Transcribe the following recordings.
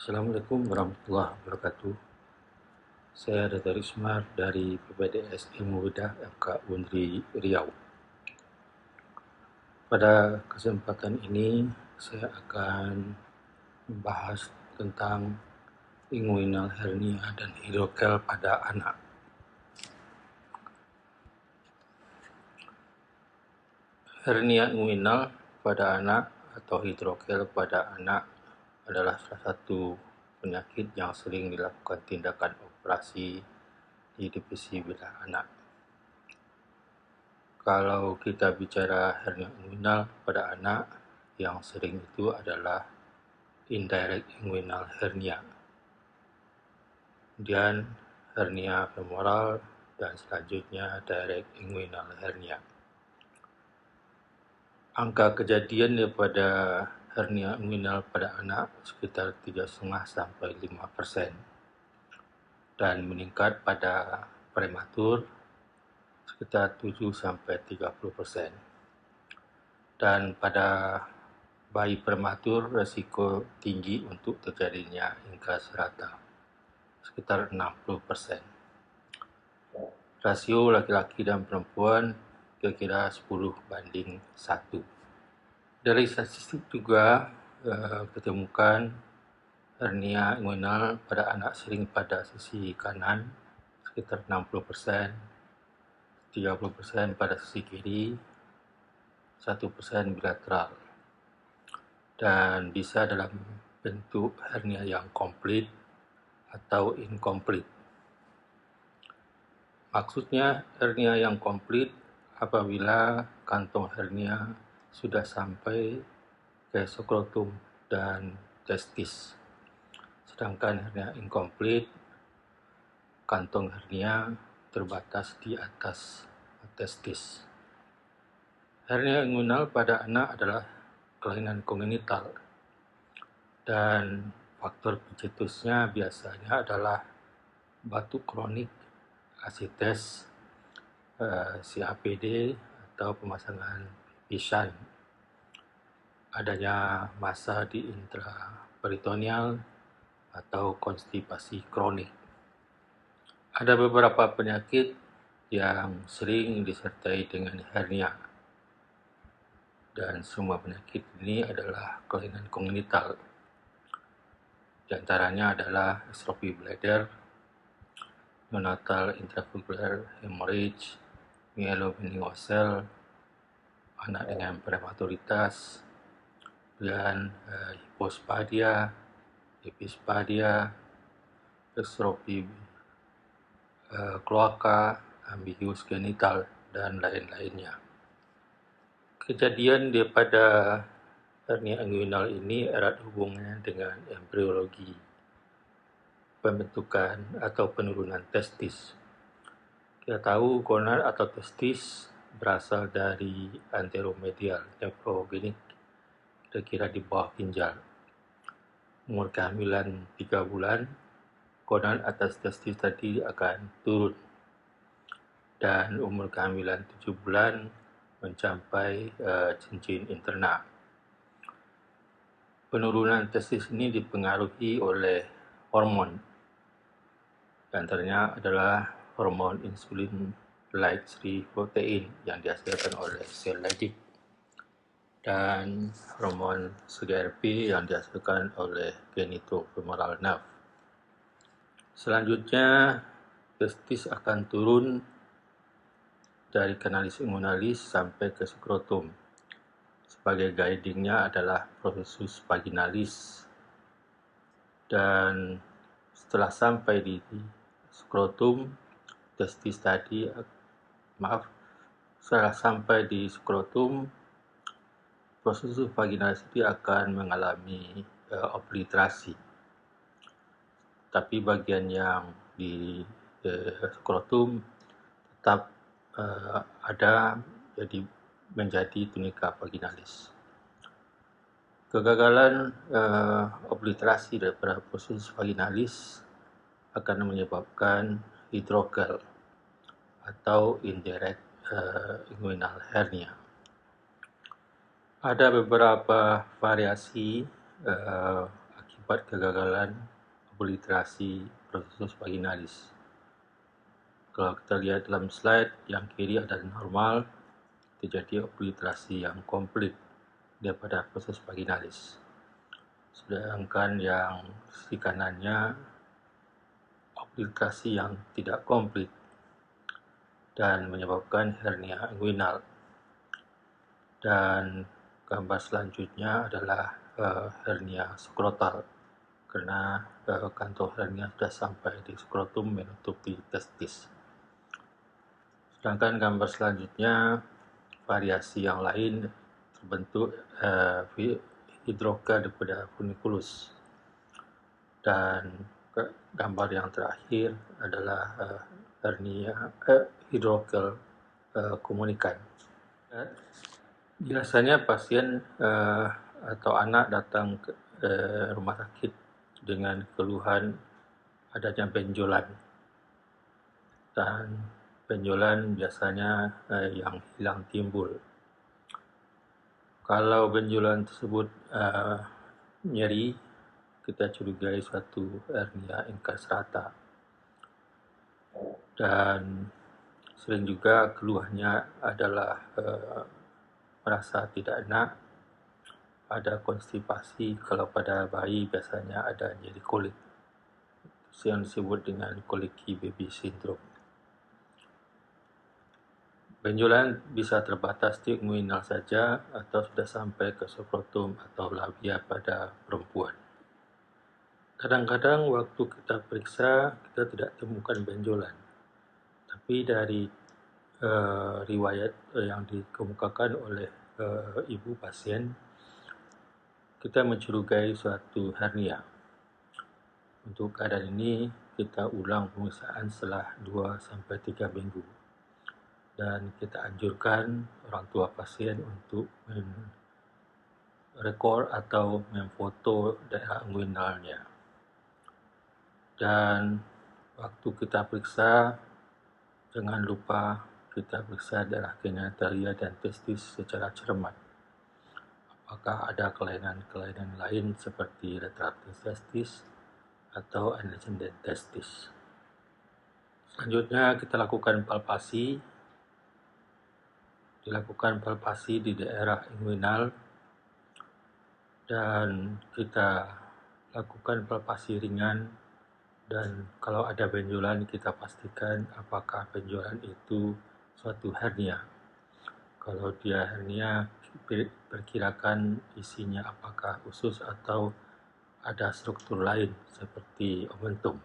Assalamualaikum warahmatullahi wabarakatuh. Saya Dr. Ismar dari PPDS Ilmu Bedah FK Undri Riau. Pada kesempatan ini saya akan membahas tentang inguinal hernia dan hidrokel pada anak. Hernia inguinal pada anak atau hidrokel pada anak adalah salah satu penyakit yang sering dilakukan tindakan operasi di divisi bedah anak. Kalau kita bicara hernia inguinal pada anak, yang sering itu adalah indirect inguinal hernia. Kemudian hernia femoral dan selanjutnya direct inguinal hernia. Angka kejadian daripada hernia inguinal pada anak sekitar 3,5 sampai 5% dan meningkat pada prematur sekitar 7 sampai 30%. Dan pada bayi prematur risiko tinggi untuk terjadinya inkas rata sekitar 60%. Rasio laki-laki dan perempuan kira-kira 10:1. Dari statistik juga ditemukan hernia inguinal pada anak sering pada sisi kanan sekitar 60%, 30% pada sisi kiri, 1% bilateral, dan bisa dalam bentuk hernia yang komplit atau incomplete. Maksudnya hernia yang komplit apabila kantong hernia sudah sampai ke skrotum dan testis. Sedangkan hernia incomplete, kantong hernia terbatas di atas testis. Hernia inguinal pada anak adalah kelainan kongenital dan faktor pencetusnya biasanya adalah batuk kronik, asites, CAPD atau pemasangan pisan, adanya massa di intraperitoneal atau konstipasi kronik. Ada beberapa penyakit yang sering disertai dengan hernia, dan semua penyakit ini adalah kelainan kongenital. Di antaranya adalah atrophy bladder, neonatal intravalvular hemorrhage, myelomeningocele, anak dengan prematuritas, dan hipospadia, epispadia, atrophy kloaka, ambigus genital, dan lain-lainnya. Kejadian daripada hernia inguinal ini erat hubungannya dengan embriologi, pembentukan atau penurunan testis. Kita tahu gonad atau testis berasal dari anteromedial nephrogenik, kira-kira di bawah ginjal. Umur kehamilan 3 bulan, gonad atas testis tadi akan turun, dan umur kehamilan 7 bulan mencapai cincin interna. Penurunan testis ini dipengaruhi oleh hormon. Di antaranya adalah hormon insulin-like 3 protein yang dihasilkan oleh sel Leydig dan hormon CGRP yang dihasilkan oleh genitofemoral nerve. Selanjutnya, testis akan turun dari canalis inguinalis sampai ke skrotum. Sebagai guidingnya adalah processus vaginalis, dan setelah sampai di skrotum, testis tadi, setelah sampai di skrotum, processus vaginalis itu akan mengalami obliterasi. Tapi bagian yang di skrotum tetap ada, jadi menjadi tunika vaginalis. Kegagalan obliterasi daripada proses vaginalis akan menyebabkan hidrokel atau indirect inguinal hernia. Ada beberapa variasi terdapat kegagalan obliterasi prosesus vaginalis. Kalau kita lihat dalam slide, yang kiri adalah normal, terjadi obliterasi yang komplit daripada proses vaginalis. Sedangkan yang sisi kanannya obliterasi yang tidak komplit dan menyebabkan hernia inguinal. Dan gambar selanjutnya adalah hernia skrotal, karena kantung hernia sudah sampai di skrotum menutupi testis. Sedangkan gambar selanjutnya, variasi yang lain terbentuk hidrokel daripada funiculus. Dan gambar yang terakhir adalah hernia hidrokel komunikan. Biasanya pasien atau anak datang ke rumah sakit dengan keluhan adanya benjolan, dan benjolan biasanya yang hilang timbul. Kalau benjolan tersebut nyeri, kita curigai suatu hernia incastrata. Dan sering juga keluhannya adalah merasa tidak enak, ada konstipasi. Kalau pada bayi biasanya ada nyeri kolik, yang disebut dengan colicky baby syndrome. Benjolan bisa terbatas di inguinal saja atau sudah sampai ke skrotum atau labia pada perempuan. Kadang-kadang waktu kita periksa, kita tidak temukan benjolan. Tapi dari riwayat yang dikemukakan oleh ibu pasien, kita mencurigai suatu hernia. Untuk keadaan ini, kita ulang pemeriksaan setelah 2-3 minggu. Dan kita anjurkan orang tua pasien untuk merekod atau memfoto daerah inguinalnya. Dan waktu kita periksa, jangan lupa kita periksa daerah genitalia dan testis secara cermat. Apakah ada kelainan-kelainan lain seperti retractus testis atau antecedent testis. Selanjutnya kita lakukan palpasi. Dilakukan palpasi di daerah inguinal dan kita lakukan palpasi ringan, dan kalau ada benjolan kita pastikan apakah benjolan itu suatu hernia. Kalau dia hernia, perkirakan isinya apakah usus atau ada struktur lain seperti omentum.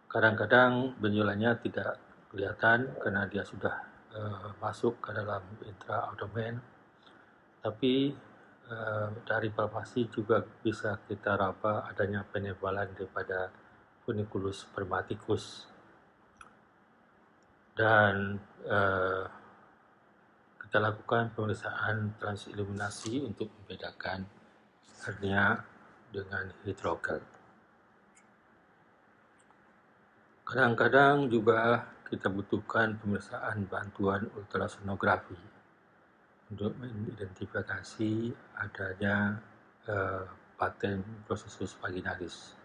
Kadang-kadang benjolannya tidak kelihatan karena dia sudah masuk ke dalam intra-abdomen, tapi dari palpasi juga bisa kita raba adanya penebalan daripada funiculus spermaticus. Dan kita lakukan pemeriksaan transiluminasi untuk membedakan hernia dengan hidrokel. Kadang-kadang juga kita butuhkan pemeriksaan bantuan ultrasonografi untuk mengidentifikasi adanya paten prosesus vaginalis.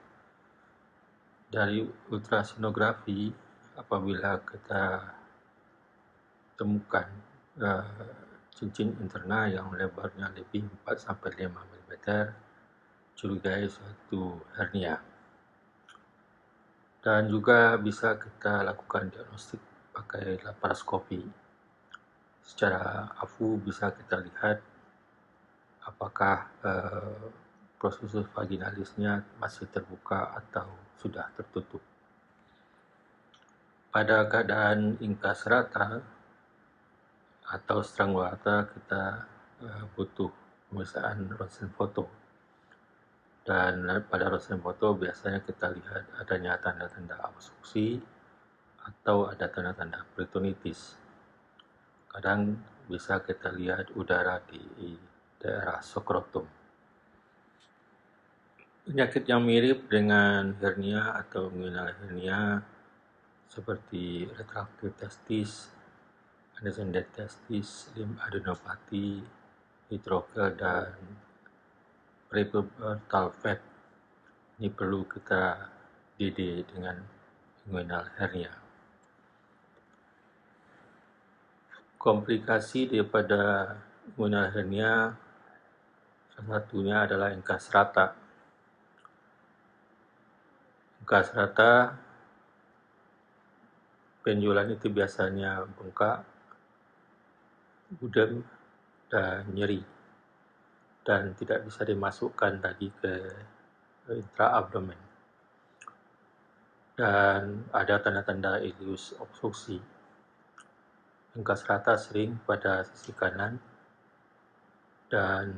Dari ultrasonografi, apabila kita temukan cincin interna yang lebarnya lebih 4-5 mm, curigai suatu hernia. Dan juga bisa kita lakukan diagnostik pakai laparoskopi. Secara afu bisa kita lihat apakah prosesus vaginalisnya masih terbuka atau sudah tertutup. Pada keadaan incastrata atau strangulata, kita butuh pemeriksaan ronsen foto. Dan pada ronsen foto biasanya kita lihat adanya tanda-tanda obstruksi atau ada tanda-tanda peritonitis. Kadang bisa kita lihat udara di daerah skrotum. Penyakit yang mirip dengan hernia atau inguinal hernia seperti retractus testis, antecedent testis, lymphadenopathy, hidrokel, dan peripubertal fat. Ini perlu kita didik dengan inguinal hernia. Komplikasi daripada inguinal hernia salah satunya adalah engkas rata. Engkas rata, benjolan itu biasanya bengkak, budem, dan nyeri, dan tidak bisa dimasukkan lagi ke intraabdomen. Dan ada tanda-tanda ileus obstruksi. Engkas rata sering pada sisi kanan dan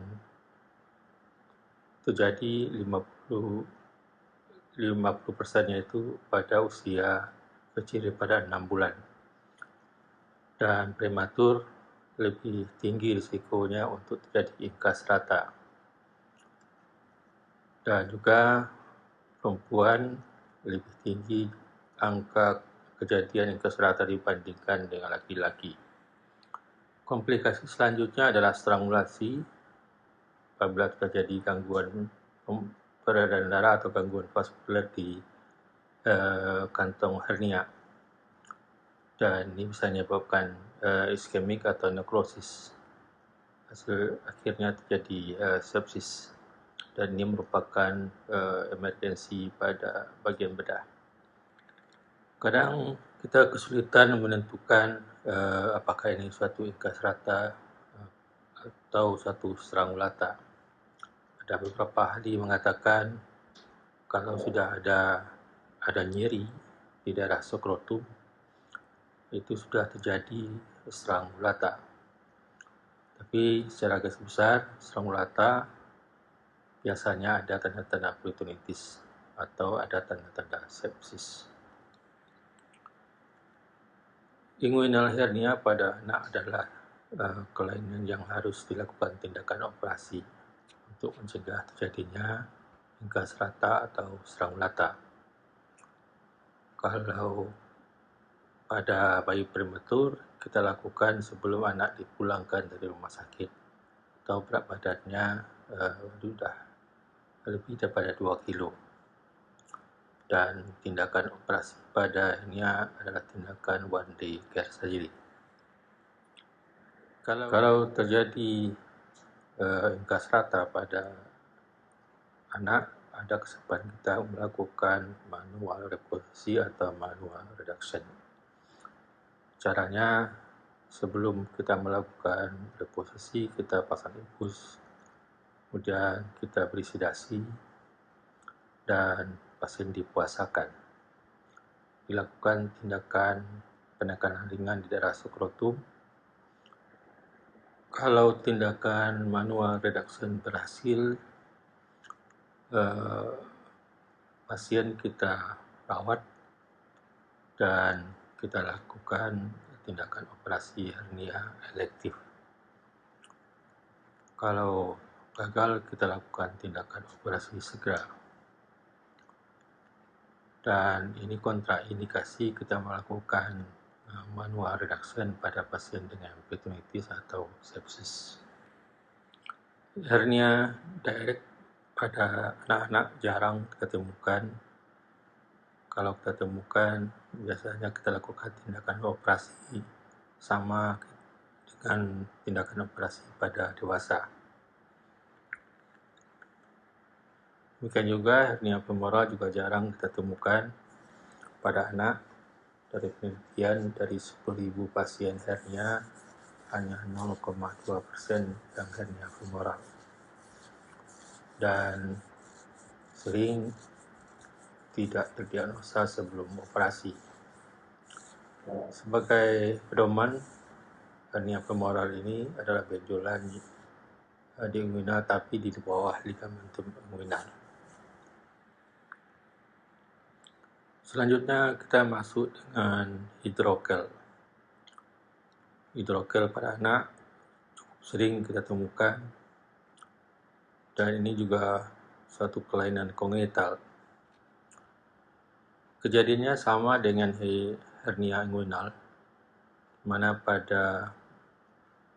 terjadi 50%-nya itu pada usia kecil daripada 6 bulan. Dan prematur lebih tinggi risikonya untuk terjadi engkas rata. Dan juga perempuan lebih tinggi angka kejadian engkas rata dibandingkan dengan laki-laki. Komplikasi selanjutnya adalah strangulasi apabila terjadi gangguan peredaran darah atau gangguan vaskular di kantong hernia. Dan ini bisa menyebabkan iskemik atau nekrosis. Akhirnya terjadi sepsis. Dan ini merupakan emergensi pada bagian bedah. Kadang kita kesulitan menentukan apakah ini suatu engkas rata atau suatu strangulata. Ada beberapa ahli mengatakan kalau sudah ada nyeri di daerah skrotum, itu sudah terjadi strangulata. Tapi secara garis besar, strangulata biasanya ada tanda-tanda peritonitis atau ada tanda-tanda sepsis. Inguinal hernia pada anak adalah kelainan yang harus dilakukan tindakan operasi untuk mencegah terjadinya engkas rata atau strangulata. Kalau pada bayi prematur, kita lakukan sebelum anak dipulangkan dari rumah sakit atau berat badannya sudah lebih daripada 2 kilo. Dan tindakan operasi pada hernia adalah tindakan one day care surgery. Kalau terjadi engkas rata pada anak, ada kesempatan kita melakukan manual reposisi atau manual reduction. Caranya, sebelum kita melakukan reposisi, kita pasang infus, kemudian kita beri sedasi, dan pasien dipuasakan. Dilakukan tindakan penekanan ringan di daerah skrotum. Kalau tindakan manual reduction berhasil, pasien kita rawat dan kita lakukan tindakan operasi hernia elektif. Kalau gagal, kita lakukan tindakan operasi segera. Dan ini kontraindikasi kita melakukan manual reduction pada pasien dengan peritonitis atau sepsis. Hernia direct pada anak-anak jarang kita temukan. Kalau kita temukan, biasanya kita lakukan tindakan operasi sama dengan tindakan operasi pada dewasa. Demikian juga hernia femoral juga jarang kita temukan pada anak. Dari penelitian dari 10.000 pasien hernia, hanya 0,2% yang hernia femoral. Dan sering tidak terdiagnosa sebelum operasi. Sebagai pedoman, hernia femoral ini adalah benjolan di inguinal tapi di bawah ligamentum inguinal. Selanjutnya kita masuk dengan hidrokel. Hidrokel pada anak cukup sering kita temukan, dan ini juga suatu kelainan kongenital. Kejadiannya sama dengan hernia inguinal, mana pada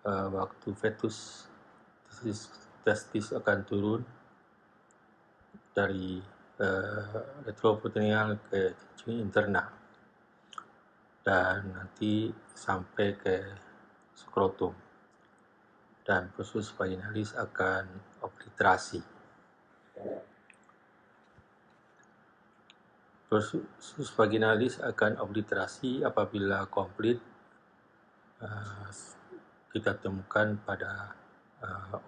waktu fetus testis akan turun, dari retroperitoneal ke jinjing interna dan nanti sampai ke skrotum, dan proses vaginalis akan obliterasi. Proses vaginalis akan obliterasi apabila komplit kita temukan pada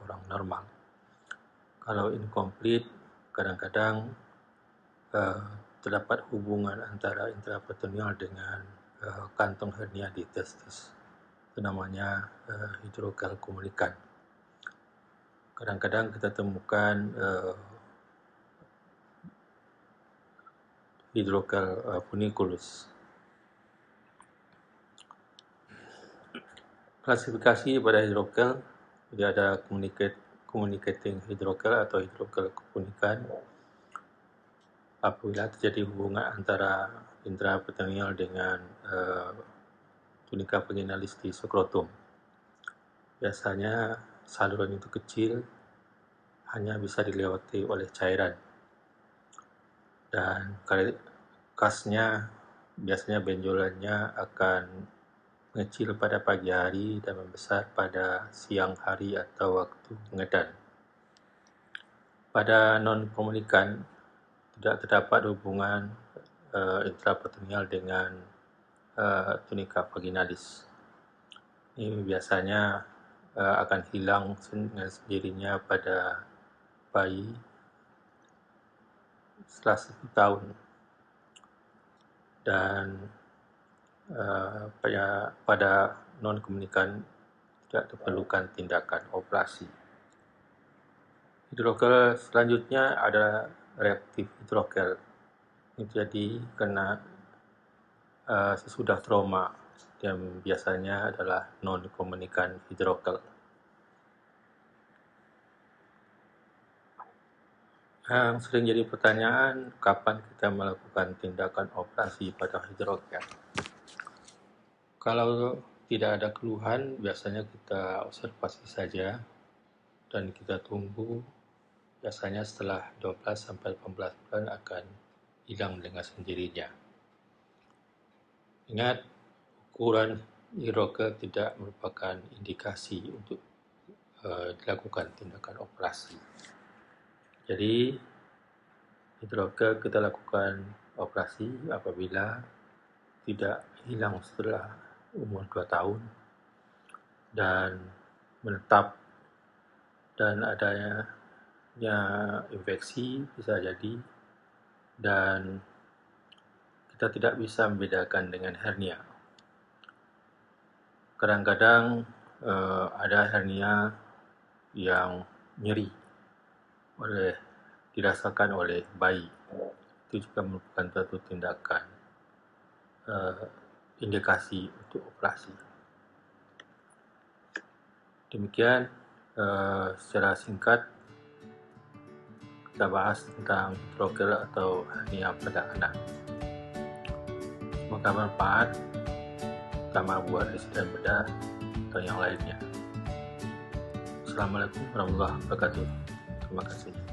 orang normal. Kalau incomplete, kadang-kadang terdapat hubungan antara intraperitoneal dengan kantong hernia di testis. Itu namanya hidrokel komunikan. Kadang-kadang kita temukan hidrokel funiculus. Klasifikasi pada hidrokel, jadi ada communicating hidrokel atau hidrokel komunikan apabila terjadi hubungan antara intraperitoneal dengan tunika vaginalis di skrotum. Biasanya saluran itu kecil, hanya bisa dilewati oleh cairan, dan khasnya biasanya benjolannya akan mengecil pada pagi hari dan membesar pada siang hari atau waktu pengedan. Pada non-komunikan tidak terdapat hubungan intraperitoneal dengan tunika vaginalis. Ini biasanya akan hilang dengan sendirinya pada bayi setelah 1 tahun, dan pada non-komunikan tidak diperlukan tindakan operasi. Hidrokel selanjutnya adalah reaktif hidrokel. Ini terjadi karena sesudah trauma, yang biasanya adalah non-komunikan hidrokel. Yang sering jadi pertanyaan, kapan kita melakukan tindakan operasi pada hidrokel? Kalau tidak ada keluhan, biasanya kita observasi saja dan kita tunggu. Biasanya setelah 12-18 bulan akan hilang dengan sendirinya. Ingat, ukuran hidrokel tidak merupakan indikasi untuk dilakukan tindakan operasi. Jadi, hidrokel kita lakukan operasi apabila tidak hilang setelah umur 2 tahun dan menetap, dan adanya infeksi bisa jadi, dan kita tidak bisa membedakan dengan hernia. Kadang-kadang ada hernia yang nyeri dirasakan oleh bayi. Itu juga merupakan satu tindakan indikasi untuk operasi. Demikian secara singkat kita bahas tentang hidrokel atau hernia pada anak. Semoga bermanfaat, terutama buat residen bedah atau yang lainnya. Assalamualaikum warahmatullahi wabarakatuh. Terima kasih.